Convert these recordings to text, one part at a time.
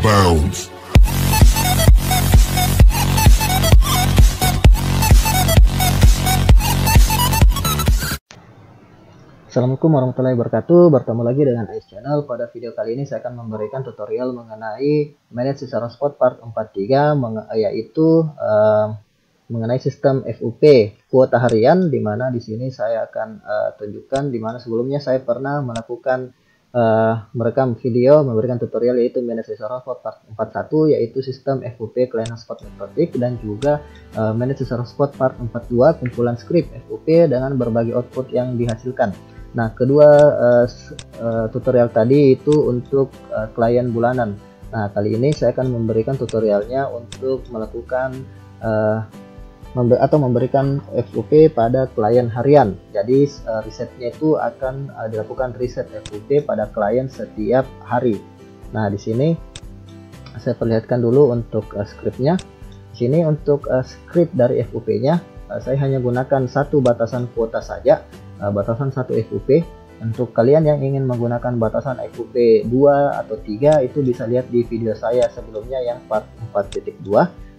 bounds. Assalamualaikum warahmatullahi wabarakatuh. Bertemu lagi dengan Ais Channel. Pada video kali ini saya akan memberikan tutorial mengenai Manage User Hotspot Part 43, yaitu mengenai sistem FUP kuota harian, di mana di sini saya akan tunjukkan, di mana sebelumnya saya pernah melakukan merekam video memberikan tutorial yaitu Manage User Hotspot Part 41, yaitu sistem FUP Client Hotspot Network, dan juga Manage User Hotspot Part 42, kumpulan script FUP dengan berbagai output yang dihasilkan. Nah, kedua tutorial tadi itu untuk klien bulanan. Nah, kali ini saya akan memberikan tutorialnya untuk melakukan memberikan FUP pada klien harian. Jadi risetnya itu akan dilakukan riset FUP pada klien setiap hari. Nah, di sini saya perlihatkan dulu untuk scriptnya. Di sini untuk script dari FUP-nya saya hanya gunakan satu batasan kuota saja. Batasan 1 FUP. Untuk kalian yang ingin menggunakan batasan FUP 2 atau 3, itu bisa lihat di video saya sebelumnya yang part 4.2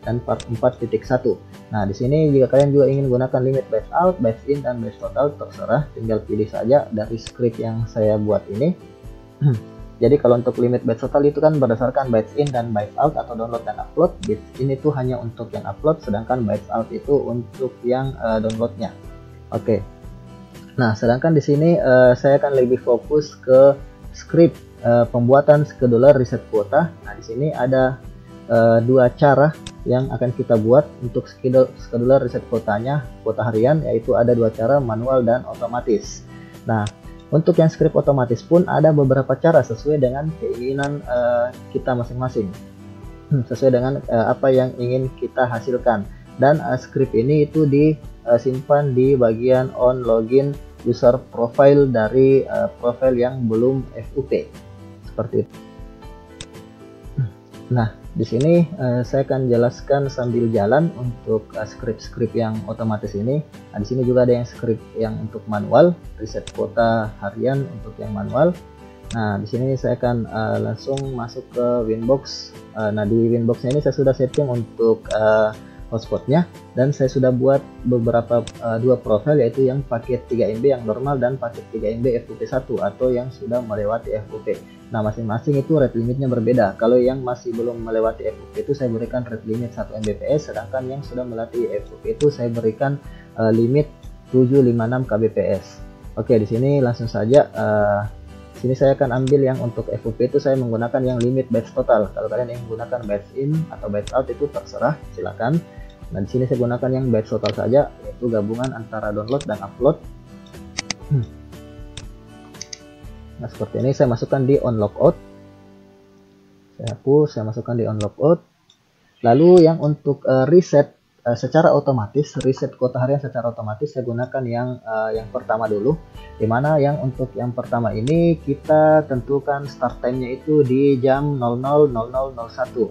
dan part 4.1. Nah, di sini jika kalian juga ingin gunakan limit batch out, batch in, dan batch total, terserah, tinggal pilih saja dari script yang saya buat ini. Jadi kalau untuk limit batch total itu kan berdasarkan batch in dan batch out atau download dan upload. Batch in itu hanya untuk yang upload, sedangkan batch out itu untuk yang downloadnya. Oke. Nah, sedangkan di sini saya akan lebih fokus ke script pembuatan scheduler reset kuota. Nah, di sini ada dua cara yang akan kita buat untuk scheduler reset kuotanya, kuota harian, yaitu ada dua cara, manual dan otomatis. Nah, untuk yang script otomatis pun ada beberapa cara sesuai dengan keinginan kita masing-masing, sesuai dengan apa yang ingin kita hasilkan. Dan script ini itu disimpan di bagian on login user profile dari profile yang belum FUP, seperti itu. Nah, di sini saya akan jelaskan sambil jalan untuk script-script yang otomatis ini. Nah, di sini juga ada yang script yang untuk manual, reset kuota harian untuk yang manual. Nah, di sini saya akan langsung masuk ke Winbox. Nah, di Winboxnya ini saya sudah setting untuk hotspotnya, dan saya sudah buat beberapa dua profil, yaitu yang paket 3 MB yang normal dan paket 3 MB FUP1 atau yang sudah melewati FUP. Nah, masing-masing itu rate limitnya berbeda. Kalau yang masih belum melewati FUP itu saya berikan rate limit 1 Mbps, sedangkan yang sudah melewati FUP itu saya berikan limit 756 kbps. Oke, di sini langsung saja. Sini saya akan ambil yang untuk FUP itu saya menggunakan yang limit batch total. Kalau kalian ingin menggunakan batch in atau batch out itu terserah, silakan. Nah, di sini saya gunakan yang batch total saja, yaitu gabungan antara download dan upload. Nah, seperti ini saya masukkan di on logout. Saya hapus, saya masukkan di on logout. Lalu yang untuk reset secara otomatis, reset kuota harian secara otomatis, saya gunakan yang pertama dulu, dimana yang untuk yang pertama ini kita tentukan start time-nya itu di jam 00.0001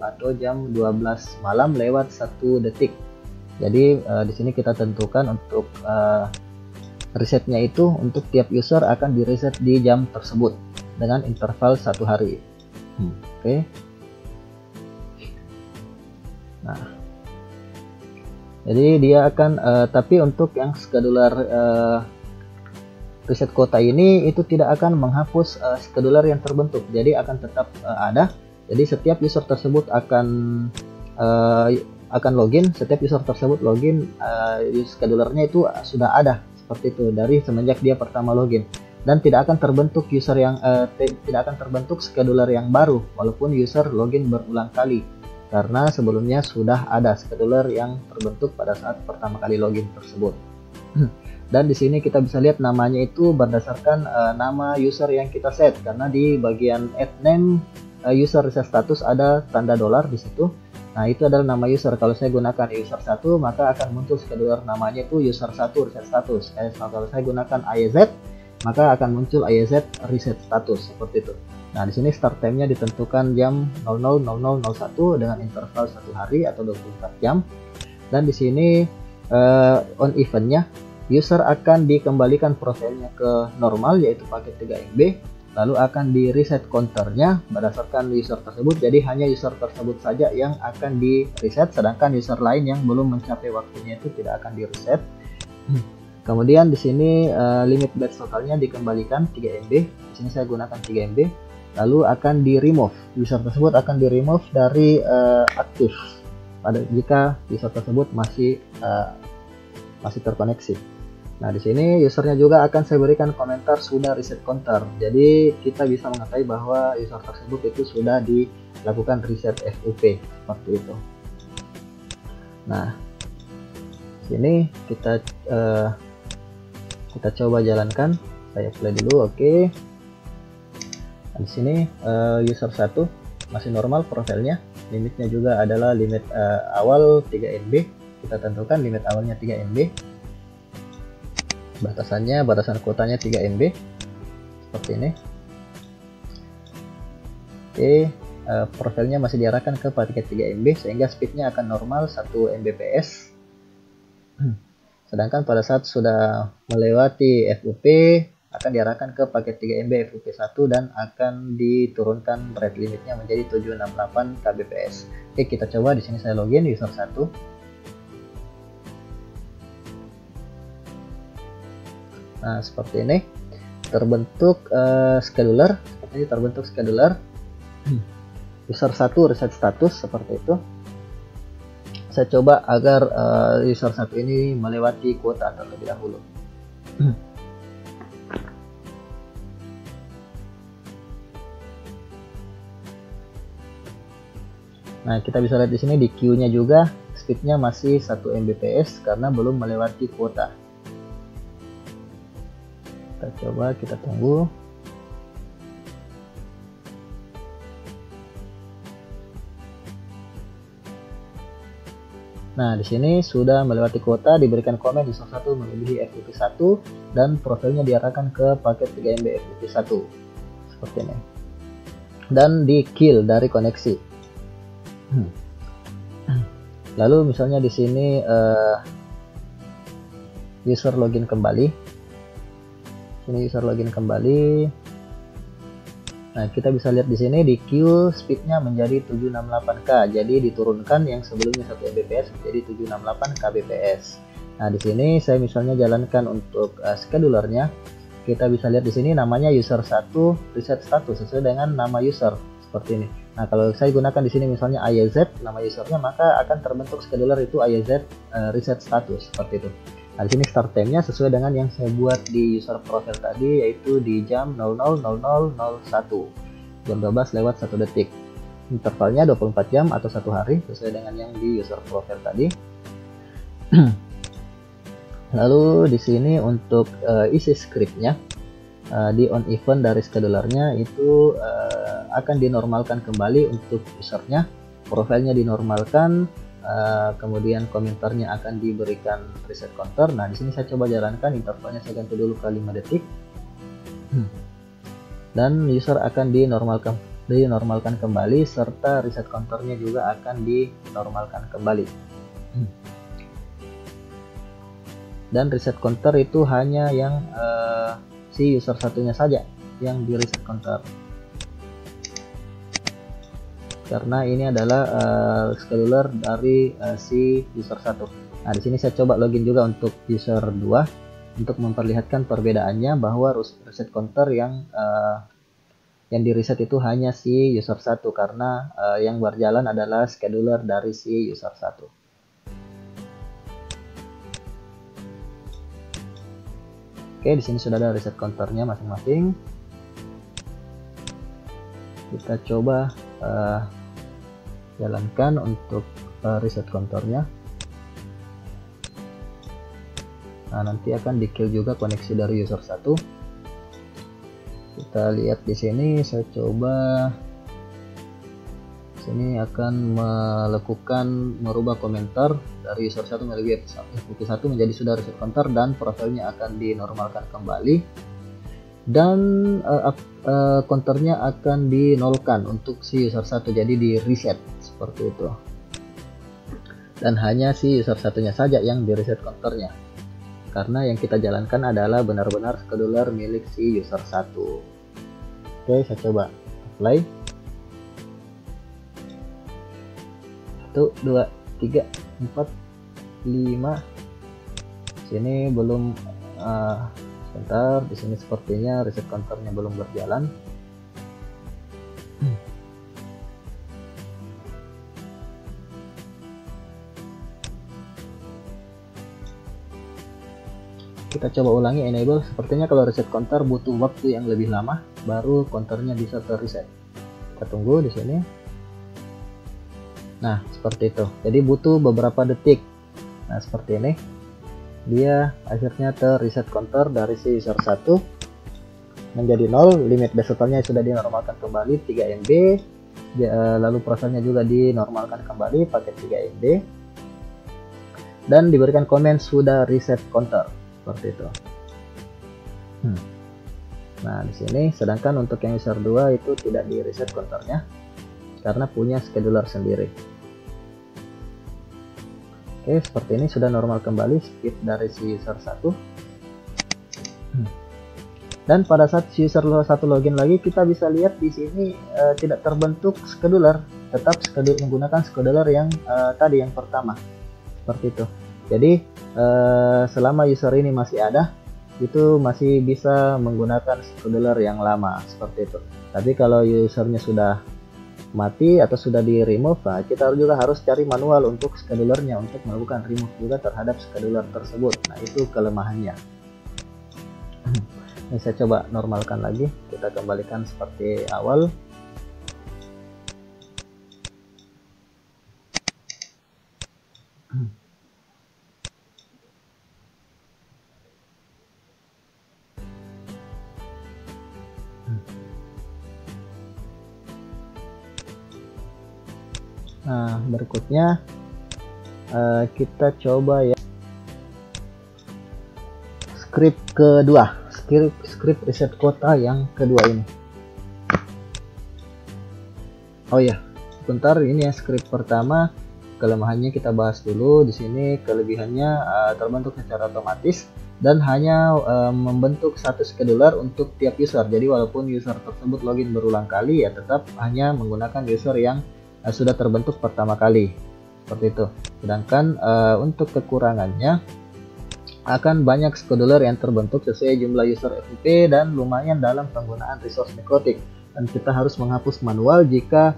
atau jam 12 malam lewat 1 detik. Jadi di sini kita tentukan untuk resetnya itu untuk tiap user akan di reset di jam tersebut dengan interval 1 hari. Oke. Nah, jadi dia akan tapi untuk yang scheduler reset kuota ini itu tidak akan menghapus scheduler yang terbentuk, jadi akan tetap ada. Jadi setiap user tersebut akan login, setiap user tersebut login, schedulernya itu sudah ada seperti itu dari semenjak dia pertama login, dan tidak akan terbentuk user yang tidak akan terbentuk scheduler yang baru walaupun user login berulang kali, karena sebelumnya sudah ada scheduler yang terbentuk pada saat pertama kali login tersebut. Dan di sini kita bisa lihat namanya itu berdasarkan nama user yang kita set, karena di bagian add name user reset status ada tanda dolar di situ. Nah, itu adalah nama user. Kalau saya gunakan user 1, maka akan muncul scheduler namanya itu user 1 reset status. Kalau saya gunakan IZ, maka akan muncul IZ reset status, seperti itu. Nah, di sini start time-nya ditentukan jam 00.0001 dengan interval 1 hari atau 24 jam. Dan di sini on event-nya user akan dikembalikan profilnya ke normal, yaitu paket 3 MB. lalu akan di reset counternya berdasarkan user tersebut. Jadi hanya user tersebut saja yang akan di reset, sedangkan user lain yang belum mencapai waktunya itu tidak akan di reset. Kemudian di sini limit batch totalnya dikembalikan 3 MB. Di sini saya gunakan 3 MB. Lalu akan di remove, user tersebut akan di remove dari aktif jika user tersebut masih terkoneksi. Nah, di sini usernya juga akan saya berikan komentar sudah reset counter. Jadi kita bisa mengetahui bahwa user tersebut itu sudah dilakukan reset FUP seperti itu. Nah, sini kita coba jalankan. Saya play dulu, oke. Nah, di sini user 1 masih normal profilnya. Limitnya juga adalah limit awal 3 MB. Kita tentukan limit awalnya 3 MB. Batasan kuotanya 3 MB seperti ini. Oke, profilnya masih diarahkan ke paket 3 MB sehingga speednya akan normal 1 Mbps. Sedangkan pada saat sudah melewati FUP akan diarahkan ke paket 3 MB FUP1 dan akan diturunkan rate limitnya menjadi 768 kbps. Oke, kita coba. Di sini saya login user 1. Nah, seperti ini terbentuk scheduler. Seperti ini terbentuk scheduler. User 1 reset status seperti itu. Saya coba agar user 1 ini melewati kuota terlebih dahulu. Nah, kita bisa lihat di sini di queue-nya juga speednya masih 1 Mbps karena belum melewati kuota. Kita coba, kita tunggu. Nah, di sini sudah melewati kuota, diberikan komen user 1 melebihi FUP1 dan profilnya diarahkan ke paket 3 MB FUP1 seperti ini. Dan di kill dari koneksi. Lalu misalnya di sini user login kembali. Ini user login kembali. Nah, kita bisa lihat di sini di queue speednya menjadi 768K. Jadi diturunkan yang sebelumnya 1 Mbps menjadi 768 kbps. Nah, di sini saya misalnya jalankan untuk schedulernya. Kita bisa lihat di sini namanya user 1 reset status sesuai dengan nama user seperti ini. Nah, kalau saya gunakan di sini misalnya AYZ nama usernya, maka akan terbentuk scheduler itu AYZ reset status seperti itu. Nah, di sini start time-nya sesuai dengan yang saya buat di user profile tadi, yaitu di jam 00.0001, jam 12 lewat 1 detik. Intervalnya 24 jam atau 1 hari sesuai dengan yang di user profile tadi. Lalu di sini untuk isi scriptnya, di on event dari schedulernya itu akan dinormalkan kembali untuk usernya, profilnya dinormalkan. Kemudian komentarnya akan diberikan reset counter. Nah, di sini saya coba jalankan, intervalnya saya ganti dulu ke 5 detik. Dan user akan dinormalkan kembali serta reset counternya juga akan dinormalkan kembali. Dan reset counter itu hanya yang si user satunya saja yang di reset counter. Karena ini adalah scheduler dari si user 1. Nah, di sini saya coba login juga untuk user 2 untuk memperlihatkan perbedaannya bahwa reset counter yang di reset itu hanya si user 1 karena yang berjalan adalah scheduler dari si user 1. Oke, di sini sudah ada reset counternya masing-masing. Kita coba jalankan untuk reset counternya. Nah, nanti akan di kill juga koneksi dari user 1. Kita lihat di sini, saya coba sini akan melakukan merubah komentar dari user 1 melebihi FUP1 menjadi sudah reset counter dan profilnya akan dinormalkan kembali. Dan counternya akan dinolkan untuk si user 1, jadi di reset seperti itu. Dan hanya si user satunya saja yang di reset counternya, karena yang kita jalankan adalah benar-benar scheduler milik si user 1. Oke, saya coba apply. 1 2 3 4 5. Sini belum sebentar, di sini sepertinya reset counternya belum berjalan. Kita coba ulangi enable. Sepertinya kalau reset counter butuh waktu yang lebih lama baru counternya bisa terreset. Kita tunggu di sini. Nah, seperti itu. Jadi butuh beberapa detik. Nah, seperti ini. Dia akhirnya terreset counter dari si user 1 menjadi 0, limit base totalnya sudah dinormalkan kembali 3 MB, lalu prosesnya juga dinormalkan kembali pakai 3 MB, dan diberikan komen sudah reset counter seperti itu. Nah, di sini sedangkan untuk yang user 2 itu tidak di reset counternya karena punya scheduler sendiri. Oke, seperti ini sudah normal kembali speed dari si user 1. Dan pada saat si user 1 login lagi, kita bisa lihat di sini tidak terbentuk scheduler, tetap menggunakan scheduler yang tadi yang pertama. Seperti itu. Jadi selama user ini masih ada, itu masih bisa menggunakan scheduler yang lama seperti itu. Tapi kalau usernya sudah mati atau sudah di remove, nah kita juga harus cari manual untuk schedulernya untuk melakukan remove juga terhadap scheduler tersebut. Nah, itu kelemahannya. Ini saya coba normalkan lagi, kita kembalikan seperti awal. Nah, berikutnya kita coba ya script kedua, script reset kota yang kedua ini. Oh ya, sebentar, ini ya script pertama. Kelemahannya kita bahas dulu. Di sini kelebihannya terbentuk secara otomatis dan hanya membentuk satu scheduler untuk tiap user. Jadi walaupun user tersebut login berulang kali, ya tetap hanya menggunakan user yang sudah terbentuk pertama kali, seperti itu. Sedangkan untuk kekurangannya akan banyak scheduler yang terbentuk sesuai jumlah user FTP dan lumayan dalam penggunaan resource nekrotik, dan kita harus menghapus manual jika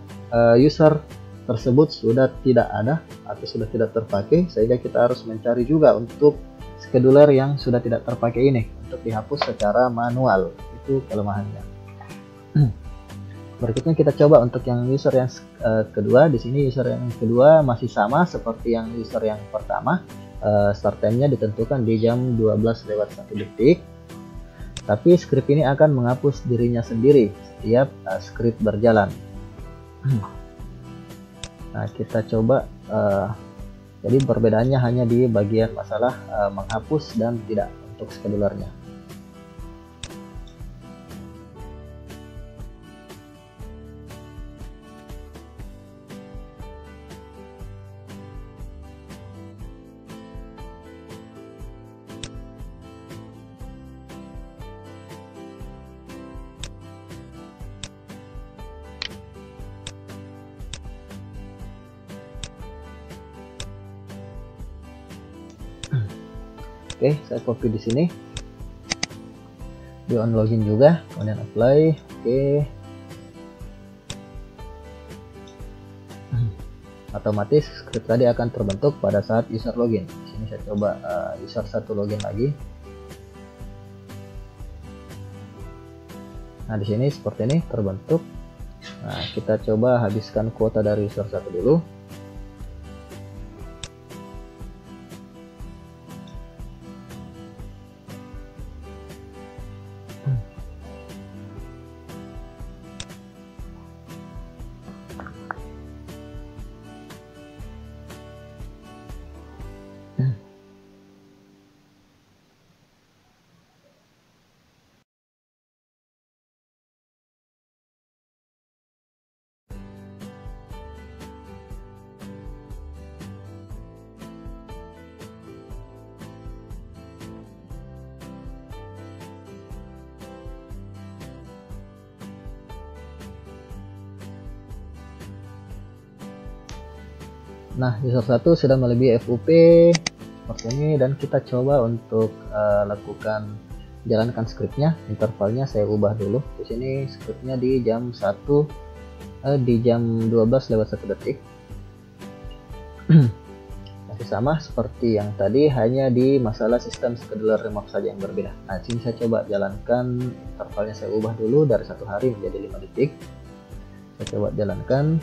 user tersebut sudah tidak ada atau sudah tidak terpakai, sehingga kita harus mencari juga untuk scheduler yang sudah tidak terpakai ini untuk dihapus secara manual. Itu kelemahannya. Berikutnya kita coba untuk yang user yang kedua. Di sini user yang kedua masih sama seperti yang user yang pertama. Start time-nya ditentukan di jam 12:01. Tapi script ini akan menghapus dirinya sendiri setiap script berjalan. Nah, kita coba. Jadi perbedaannya hanya di bagian masalah menghapus dan tidak untuk schedulernya. Oke, saya copy di sini. Di on login juga, kemudian apply. Oke. Otomatis script tadi akan terbentuk pada saat user login. Di sini saya coba user 1 login lagi. Nah, di sini seperti ini terbentuk. Nah, kita coba habiskan kuota dari user 1 dulu. Nah, user 1 sudah melebihi FUP seperti ini, dan kita coba untuk lakukan jalankan scriptnya. Intervalnya saya ubah dulu. Di sini scriptnya di jam 1 di jam 12:01 detik. Masih sama seperti yang tadi, hanya di masalah sistem scheduler remove saja yang berbeda. Nah, sini saya coba jalankan, intervalnya saya ubah dulu dari 1 hari menjadi 5 detik. Saya coba jalankan.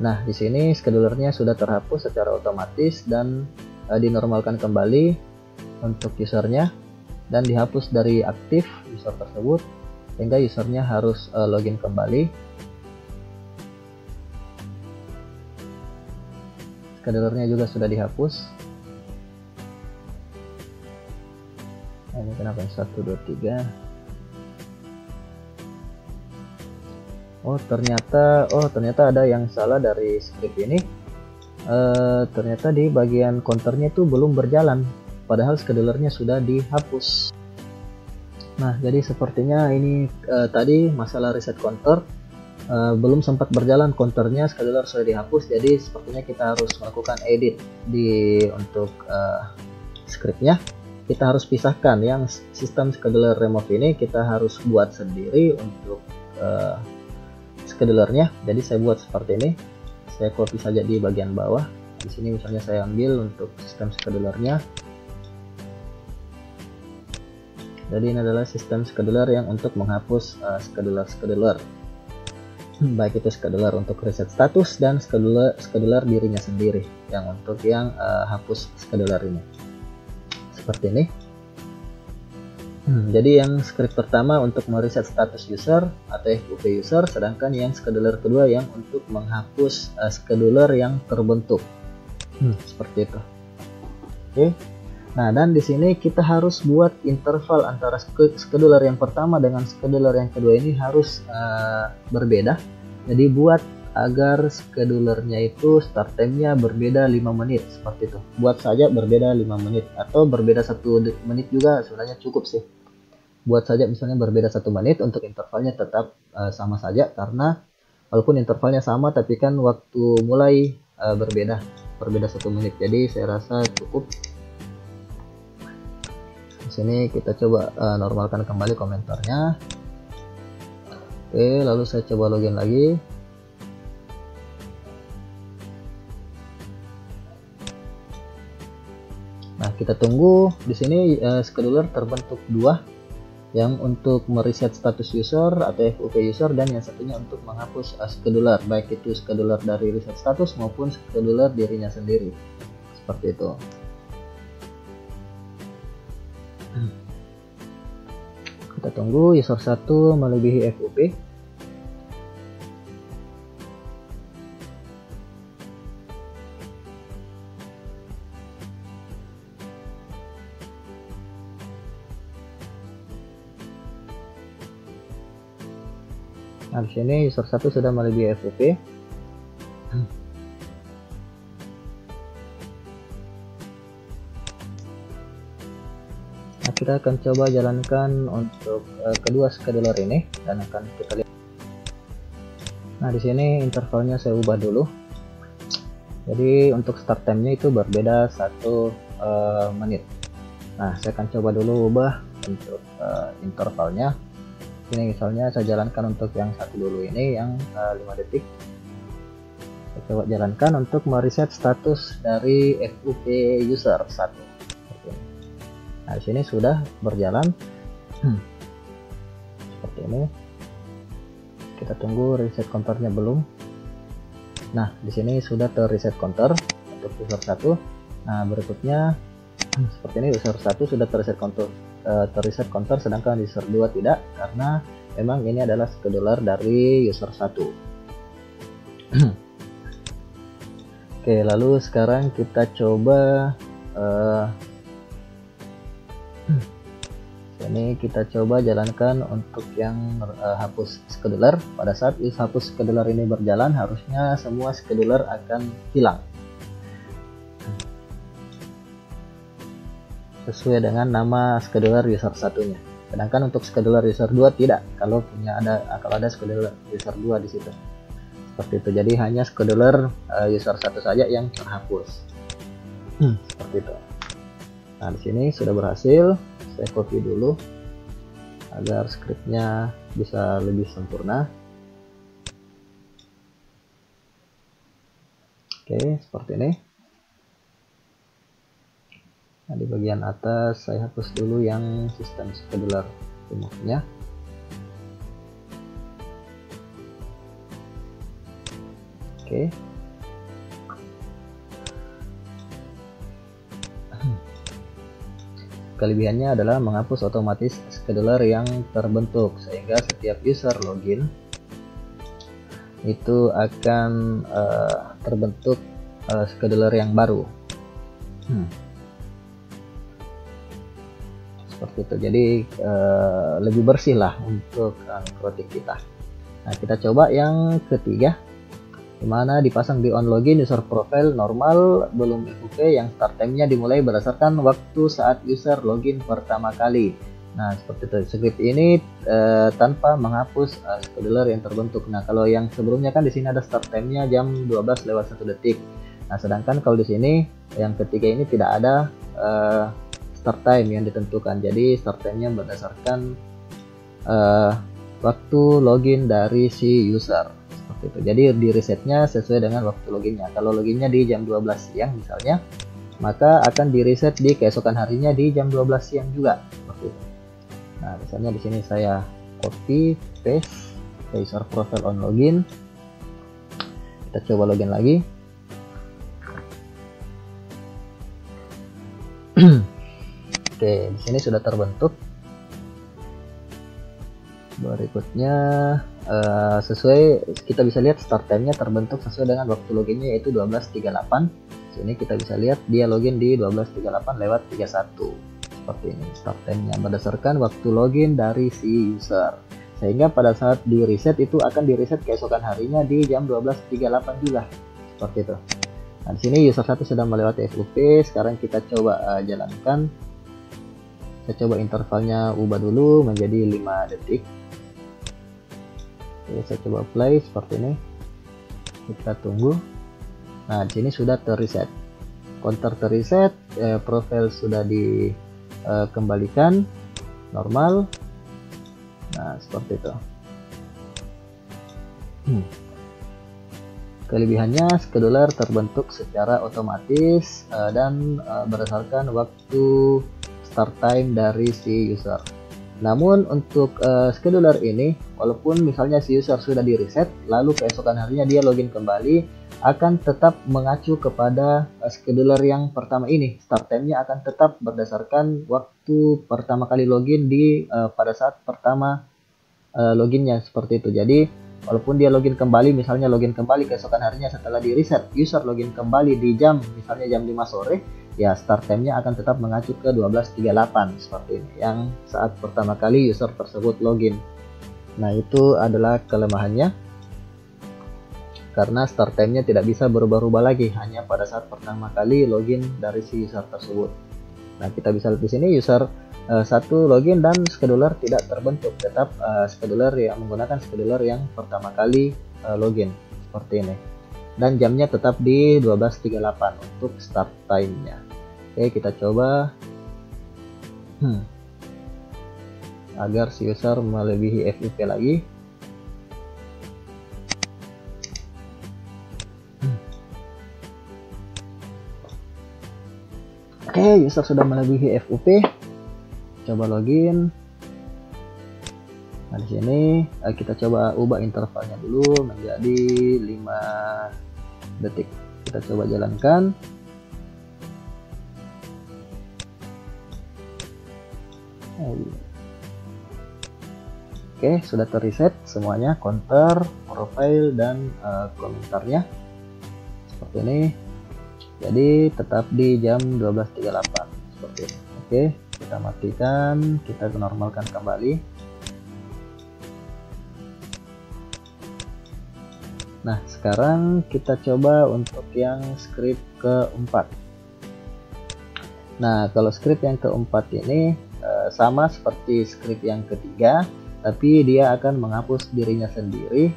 Nah, di sini schedulernya sudah terhapus secara otomatis dan dinormalkan kembali untuk usernya, dan dihapus dari aktif user tersebut sehingga usernya harus login kembali. Schedulernya juga sudah dihapus. Nah, ini kenapa 1, 2, 3. Oh ternyata ada yang salah dari script ini. Ternyata di bagian counternya itu belum berjalan, padahal schedulernya sudah dihapus. Nah, jadi sepertinya ini tadi masalah reset counter, belum sempat berjalan counternya, scheduler sudah dihapus. Jadi sepertinya kita harus melakukan edit untuk scriptnya. Kita harus pisahkan yang sistem scheduler remove ini, kita harus buat sendiri untuk schedulernya. Jadi saya buat seperti ini, saya copy saja di bagian bawah. Di sini misalnya saya ambil untuk sistem schedulernya. Jadi ini adalah sistem scheduler yang untuk menghapus scheduler, baik itu scheduler untuk reset status dan scheduler dirinya sendiri yang untuk yang hapus scheduler ini seperti ini. Jadi yang script pertama untuk mereset status user atau FUP user, sedangkan yang scheduler kedua yang untuk menghapus scheduler yang terbentuk seperti itu. Oke. Nah, dan di sini kita harus buat interval antara scheduler yang pertama dengan scheduler yang kedua ini harus berbeda. Jadi buat agar schedulernya itu start time-nya berbeda 5 menit seperti itu. Buat saja berbeda 5 menit atau berbeda 1 menit juga sebenarnya cukup sih. Buat saja misalnya berbeda 1 menit, untuk intervalnya tetap sama saja, karena walaupun intervalnya sama tapi kan waktu mulai berbeda 1 menit. Jadi saya rasa cukup. Di sini kita coba normalkan kembali komentarnya. Oke, lalu saya coba login lagi. Nah, kita tunggu. Di sini scheduler terbentuk 2, yang untuk mereset status user atau FUP user, dan yang satunya untuk menghapus scheduler, baik itu scheduler dari reset status maupun scheduler dirinya sendiri. Seperti itu. Kita tunggu user 1 melebihi FUP. Nah, di sini user 1 sudah melebihi FUP. Nah, kita akan coba jalankan untuk kedua scheduler ini dan akan kita lihat. Nah, di sini intervalnya saya ubah dulu. Jadi untuk start time-nya itu berbeda 1 menit. Nah, saya akan coba dulu ubah untuk intervalnya. Ini misalnya saya jalankan untuk yang 1 dulu ini, yang 5 detik. Saya coba jalankan untuk mereset status dari FUP user 1. Nah, di sini sudah berjalan seperti ini. Kita tunggu reset counternya belum. Nah, di sini sudah terreset counter untuk user 1. Nah, berikutnya seperti ini, user 1 sudah terreset counter, sedangkan user 2 tidak, karena memang ini adalah scheduler dari user 1. Oke, lalu sekarang kita coba ini kita coba jalankan untuk yang hapus scheduler. Pada saat hapus scheduler ini berjalan, harusnya semua scheduler akan hilang sesuai dengan nama scheduler user satunya. Sedangkan untuk scheduler user 2 tidak, kalau ada scheduler user 2 di situ. seperti itu. Jadi hanya scheduler user satu saja yang terhapus. Seperti itu. Nah, di sini sudah berhasil. Saya copy dulu agar scriptnya bisa lebih sempurna. Oke, seperti ini. Nah, di bagian atas saya hapus dulu yang sistem scheduler remove-nya. Oke. Kelebihannya adalah menghapus otomatis scheduler yang terbentuk, sehingga setiap user login itu akan terbentuk scheduler yang baru. Seperti itu. Jadi lebih bersih lah untuk coding kita. Nah, kita coba yang ketiga, dimana dipasang di on login user profile normal belum FUP yang start time-nya dimulai berdasarkan waktu saat user login pertama kali. Nah, seperti itu. Script ini tanpa menghapus scheduler yang terbentuk. Nah, kalau yang sebelumnya kan di sini ada start time-nya jam 12:01 detik. Nah, sedangkan kalau di sini yang ketiga ini tidak ada start time yang ditentukan. Jadi start time-nya berdasarkan waktu login dari si user. Itu. Jadi di resetnya sesuai dengan waktu loginnya. Kalau loginnya di jam 12 siang misalnya, maka akan di reset di keesokan harinya di jam 12 siang juga. Seperti itu. Nah, misalnya di sini saya copy paste user profile on login. Kita coba login lagi. Oke, di sini sudah terbentuk. Berikutnya sesuai, kita bisa lihat start time-nya terbentuk sesuai dengan waktu loginnya, yaitu 12:38. Sini kita bisa lihat dia login di 12:38:31. Seperti ini start time-nya berdasarkan waktu login dari si user. Sehingga pada saat di reset itu akan di reset keesokan harinya di jam 12:38 juga. Seperti itu. Nah, di sini user 1 sudah melewati FUP. Sekarang kita coba jalankan. Saya coba intervalnya ubah dulu menjadi 5 detik. Oke, saya coba play seperti ini. Kita tunggu. Nah, di sini sudah terreset. Counter terreset, profil sudah dikembalikan normal. Nah, seperti itu. Kelebihannya scheduler terbentuk secara otomatis dan berdasarkan waktu start time dari si user. Namun untuk scheduler ini, walaupun misalnya si user sudah di reset, lalu keesokan harinya dia login kembali, akan tetap mengacu kepada scheduler yang pertama ini. Start time-nya akan tetap berdasarkan waktu pertama kali login di pada saat pertama loginnya, seperti itu. Jadi walaupun dia login kembali, misalnya login kembali keesokan harinya setelah di reset, user login kembali di jam misalnya jam 5 sore, ya start time-nya akan tetap mengacu ke 12:38 seperti ini, yang saat pertama kali user tersebut login. Nah, itu adalah kelemahannya, karena start time-nya tidak bisa berubah-ubah lagi hanya pada saat pertama kali login dari si user tersebut. Nah, kita bisa lihat di sini user 1 login dan scheduler tidak terbentuk, tetap scheduler yang menggunakan scheduler yang pertama kali login seperti ini. Dan jamnya tetap di 12:38 untuk start time-nya. Oke, kita coba agar si user melebihi FUP lagi. Oke, user sudah melebihi FUP. Coba login. Nah, di sini kita coba ubah intervalnya dulu menjadi 5 detik. Kita coba jalankan. Oke, sudah terreset semuanya, counter, profile, dan komentarnya seperti ini. Jadi tetap di jam 12:38 seperti ini. Oke, kita matikan, kita normalkan kembali. Nah, sekarang kita coba untuk yang script keempat. Nah, kalau script yang keempat ini sama seperti script yang ketiga, tapi dia akan menghapus dirinya sendiri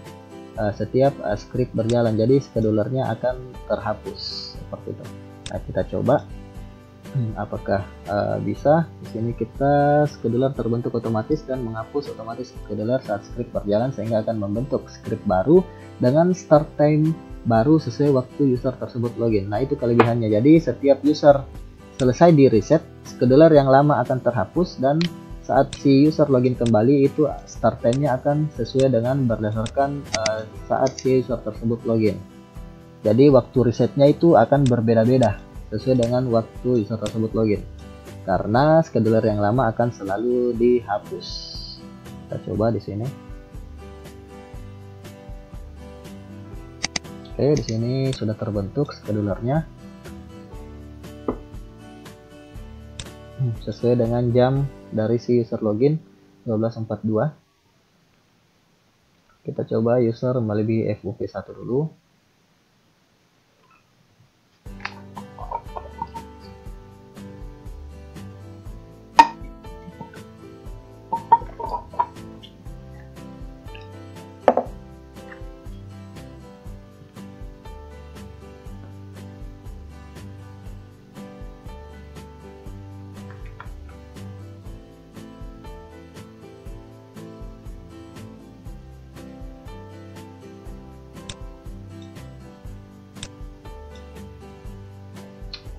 setiap script berjalan, jadi schedulernya akan terhapus seperti itu. Nah, kita coba apakah bisa. Di sini kita scheduler terbentuk otomatis dan menghapus otomatis scheduler saat script berjalan, sehingga akan membentuk script baru dengan start time baru sesuai waktu user tersebut login. Nah, itu kelebihannya. Jadi setiap user selesai di reset, scheduler yang lama akan terhapus, dan saat si user login kembali itu start time-nya akan sesuai dengan berdasarkan saat si user tersebut login. Jadi waktu resetnya itu akan berbeda-beda sesuai dengan waktu user tersebut login, karena scheduler yang lama akan selalu dihapus. Kita coba di sini. Oke, di sini sudah terbentuk schedulernya sesuai dengan jam dari si user login 12.42. Kita coba user melebihi FUP1 dulu.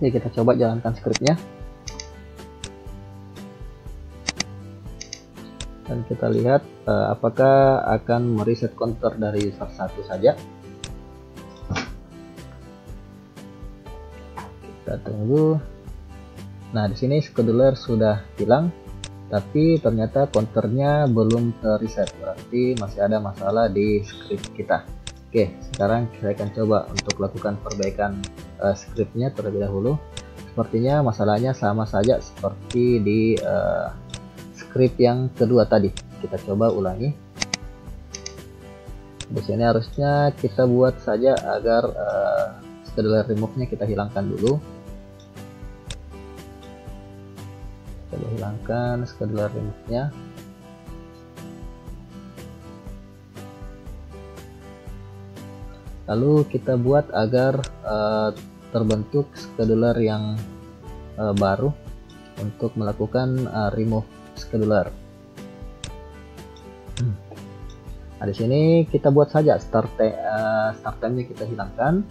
Oke, kita coba jalankan scriptnya dan kita lihat apakah akan mereset counter dari user 1 saja. Kita tunggu. Nah, di sini scheduler sudah hilang, tapi ternyata counternya belum terreset, berarti masih ada masalah di script kita. Oke, sekarang saya akan coba untuk lakukan perbaikan scriptnya terlebih dahulu. Sepertinya masalahnya sama saja seperti di script yang kedua tadi. Kita coba ulangi. Di sini harusnya kita buat saja agar scheduler remove-nya kita hilangkan dulu. Coba hilangkan scheduler remove-nya. Lalu kita buat agar terbentuk scheduler yang baru untuk melakukan remove scheduler. Nah, di sini kita buat saja start time-nya kita hilangkan.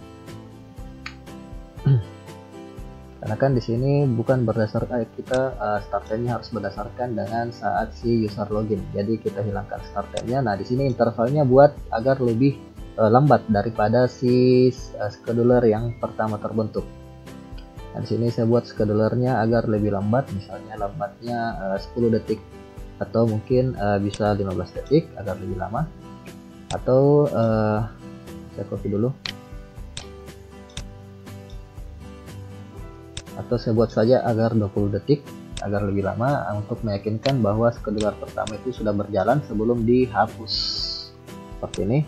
Karena kan di sini bukan berdasarkan kita start time-nya harus berdasarkan dengan saat si user login. Jadi kita hilangkan start time-nya. Nah, di sini intervalnya buat agar lebih lambat daripada si scheduler yang pertama terbentuk. Nah, di sini saya buat schedulernya agar lebih lambat, misalnya lambatnya 10 detik atau mungkin bisa 15 detik agar lebih lama. Atau saya copy dulu. Atau saya buat saja agar 20 detik agar lebih lama untuk meyakinkan bahwa scheduler pertama itu sudah berjalan sebelum dihapus. Seperti ini.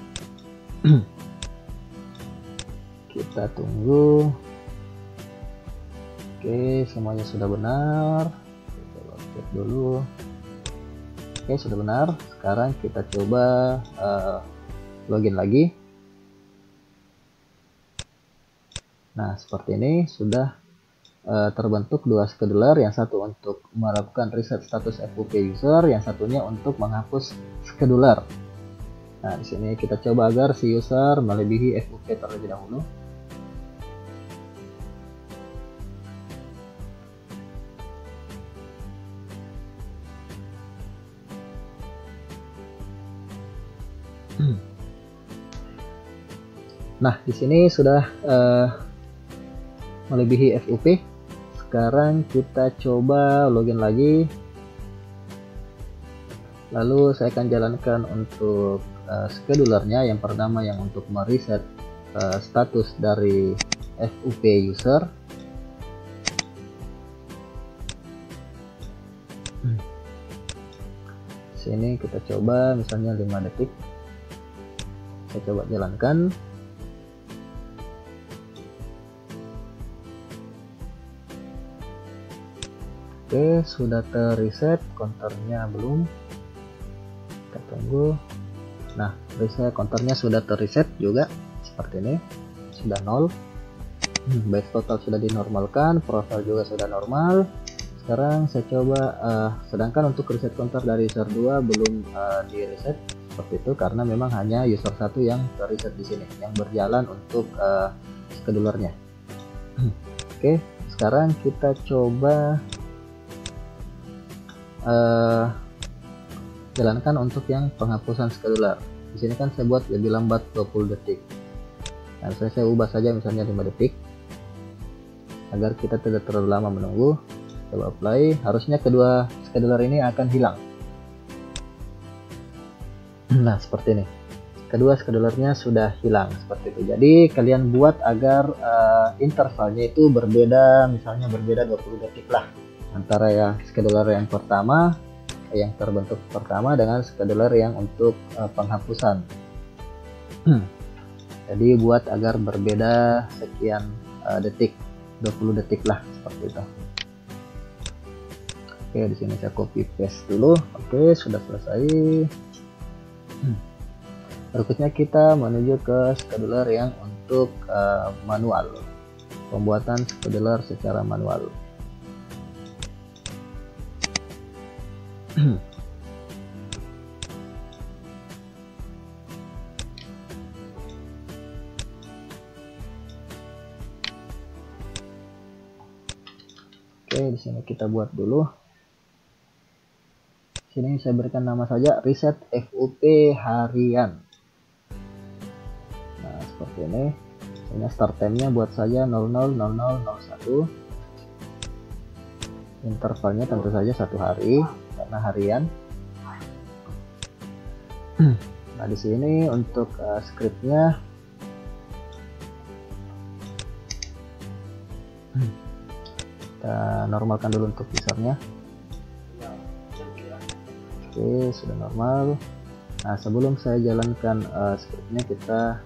Kita tunggu. Oke, semuanya sudah benar. Kita cek dulu. Oke, sudah benar. Sekarang kita coba login lagi. Nah, seperti ini sudah terbentuk dua scheduler, yang satu untuk melakukan reset status FUP user, yang satunya untuk menghapus scheduler. Nah, di sini kita coba agar si user melebihi FUP terlebih dahulu. Nah, di sini sudah melebihi FUP. Sekarang kita coba login lagi. Lalu saya akan jalankan untuk schedulernya. Yang pertama yang untuk mereset status dari FUP user. Sini kita coba misalnya 5 detik. Saya coba jalankan. Oke, sudah terreset, counternya belum. Kita tunggu. Nah, reset counternya sudah terreset juga seperti ini, sudah 0. Batch total sudah dinormalkan, profile juga sudah normal. Sekarang saya coba, sedangkan untuk reset counter dari user 2 belum di reset seperti itu karena memang hanya user 1 yang terreset di sini, yang berjalan untuk schedulernya. Oke, sekarang kita coba jalankan untuk yang penghapusan scheduler. Di sini kan saya buat lebih lambat 20 detik. Nah, saya ubah saja misalnya 5 detik agar kita tidak terlalu lama menunggu. Coba apply, harusnya kedua scheduler ini akan hilang. Nah, seperti ini, kedua schedulernya sudah hilang seperti itu. Jadi kalian buat agar intervalnya itu berbeda, misalnya berbeda 20 detik lah antara ya scheduler yang pertama, yang terbentuk pertama dengan scheduler yang untuk penghapusan. Jadi buat agar berbeda sekian detik, 20 detik lah seperti itu. Oke, di sini saya copy paste dulu. Oke, sudah selesai. Berikutnya kita menuju ke scheduler yang untuk manual, pembuatan scheduler secara manual. Oke, di sini kita buat dulu. Sini saya berikan nama saja reset FUP harian. Nah, seperti ini. Ini start time-nya buat saja 000001. Intervalnya tentu saja 1 hari karena harian. Nah, di sini untuk scriptnya kita normalkan dulu untuk usernya. Oke, sudah normal. Nah, sebelum saya jalankan scriptnya,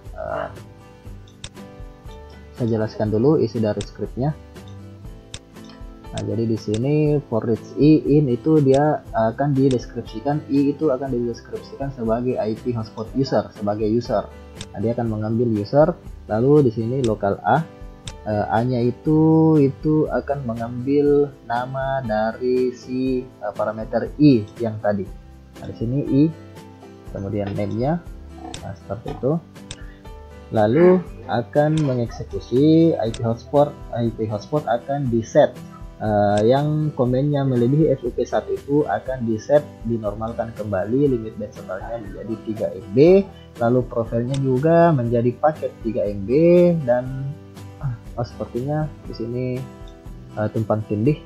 saya jelaskan dulu isi dari scriptnya. Nah, jadi di sini for each in itu dia akan dideskripsikan, itu akan dideskripsikan sebagai IP hotspot user, sebagai user. Nah, dia akan mengambil user, lalu di sini lokal A-nya itu akan mengambil nama dari si parameter I yang tadi. Nah, di sini I, kemudian name-nya, nah, seperti itu. Lalu akan mengeksekusi IP hotspot akan di-set. Yang komennya melebihi FUP1 itu akan di-set, dinormalkan kembali, limit batch totalnya menjadi 3 MB, lalu profilnya juga menjadi paket 3 MB, dan sepertinya di sini tumpang tindih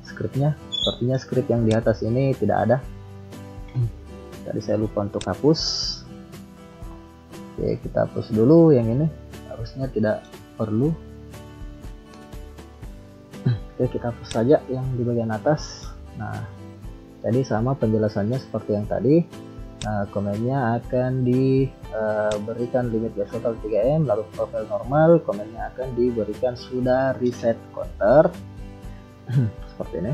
scriptnya. Sepertinya script yang di atas ini tidak ada. Tadi saya lupa untuk hapus. Oke, kita hapus dulu yang ini, harusnya tidak perlu. Oke, kita hapus saja yang di bagian atas. Nah, jadi sama penjelasannya seperti yang tadi. Komennya akan diberikan limit batch total 3M, lalu profil normal, komennya akan diberikan sudah reset counter. Seperti ini,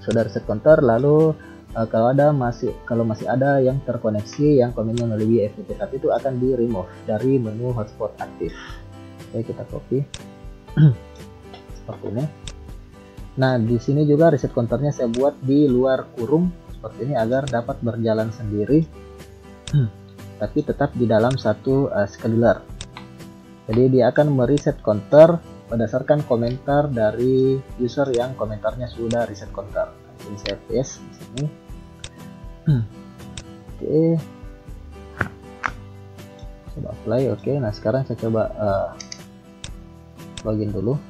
sudah reset counter. Lalu kalau masih ada yang terkoneksi yang komennya melebihi FTP1 itu akan di remove dari menu hotspot aktif. Oke, kita copy. Seperti ini. Nah, di sini juga reset counternya saya buat di luar kurung seperti ini agar dapat berjalan sendiri, tapi tetap di dalam satu scheduler. Jadi dia akan mereset counter berdasarkan komentar dari user yang komentarnya sudah reset counter. Nah, ini saya paste di sini. Oke, coba apply. Oke, nah sekarang saya coba login dulu.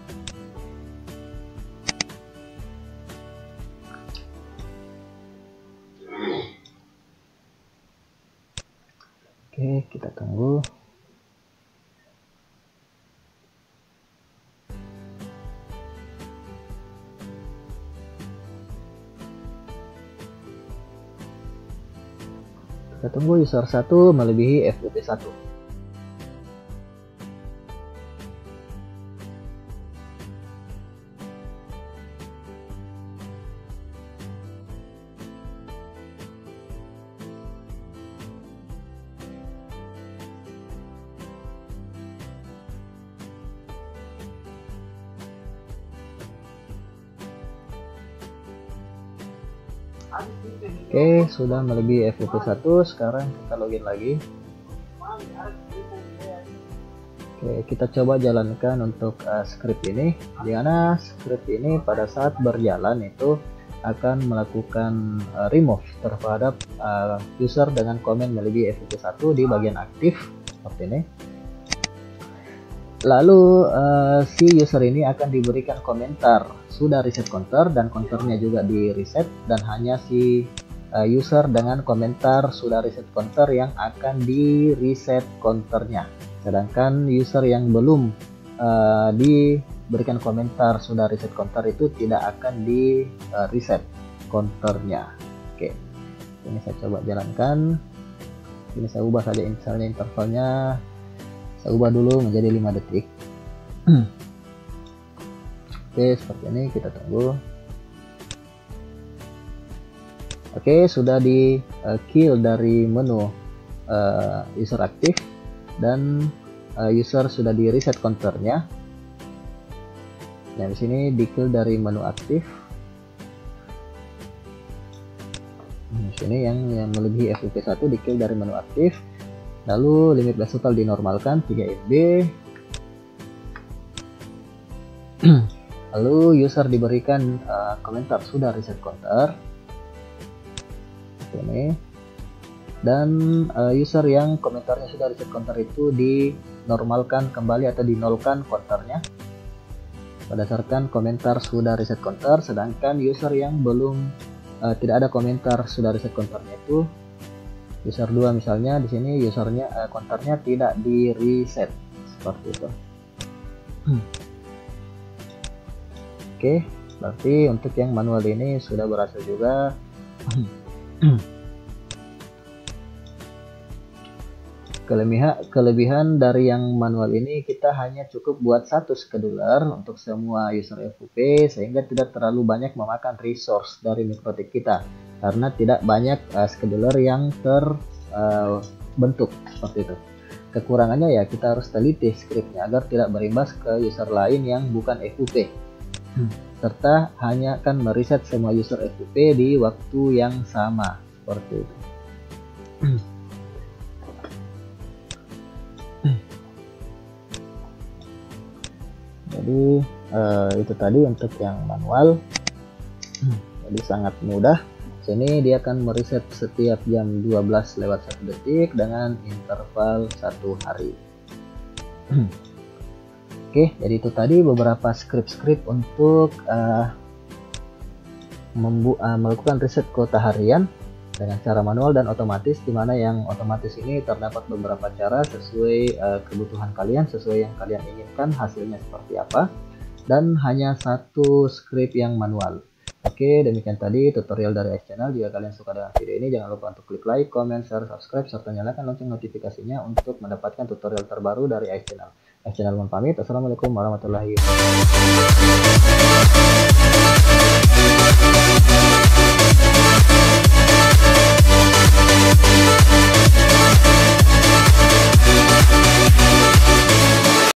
Oke, kita tunggu. Kita tunggu user 1 melebihi FUP1. Oke, sudah melebihi FYP 1. Sekarang kita login lagi. Oke, kita coba jalankan untuk script ini, di mana script ini pada saat berjalan itu akan melakukan remove terhadap user dengan komen melebihi FYP 1 di bagian aktif seperti ini. Lalu si user ini akan diberikan komentar sudah reset counter, dan counternya juga di reset, dan hanya si user dengan komentar sudah reset counter yang akan di reset counternya, sedangkan user yang belum diberikan komentar sudah reset counter itu tidak akan di reset counternya. Oke, ini saya coba jalankan. Ini saya ubah saja misalnya intervalnya, saya ubah dulu menjadi 5 detik. Oke, seperti ini, kita tunggu. Oke, sudah di kill dari menu user aktif, dan user sudah di reset counternya. Nah, di sini di kill dari menu aktif. Di sini yang melebihi FYP 1 di kill dari menu aktif. Lalu limit blast total dinormalkan 3 FB. Lalu user diberikan komentar sudah reset counter. Ini, dan user yang komentarnya sudah reset counter itu dinormalkan kembali atau dinolkan counternya berdasarkan komentar sudah reset counter, sedangkan user yang belum tidak ada komentar sudah reset counternya itu user 2 misalnya, di sini usernya counternya tidak di reset seperti itu. Oke, berarti untuk yang manual ini sudah berhasil juga. Kelebihan dari yang manual ini, kita hanya cukup buat satu scheduler untuk semua user FYP, sehingga tidak terlalu banyak memakan resource dari MikroTik kita, karena tidak banyak scheduler yang terbentuk seperti itu. Kekurangannya ya kita harus teliti scriptnya agar tidak berimbas ke user lain yang bukan FYP, serta hanya akan mereset semua user FYP di waktu yang sama seperti itu. Jadi itu tadi untuk yang manual. Jadi sangat mudah. Sini dia akan mereset setiap jam 12:01 dengan interval 1 hari. Oke, jadi itu tadi beberapa script untuk melakukan reset kuota harian dengan cara manual dan otomatis, dimana yang otomatis ini terdapat beberapa cara sesuai kebutuhan kalian, sesuai yang kalian inginkan hasilnya seperti apa, dan hanya satu script yang manual. Oke, demikian tadi tutorial dari X Channel. Jika kalian suka dengan video ini, jangan lupa untuk klik like, comment, share, subscribe, serta nyalakan lonceng notifikasinya untuk mendapatkan tutorial terbaru dari X Channel. X Channel mohon pamit. Assalamualaikum warahmatullahi wabarakatuh.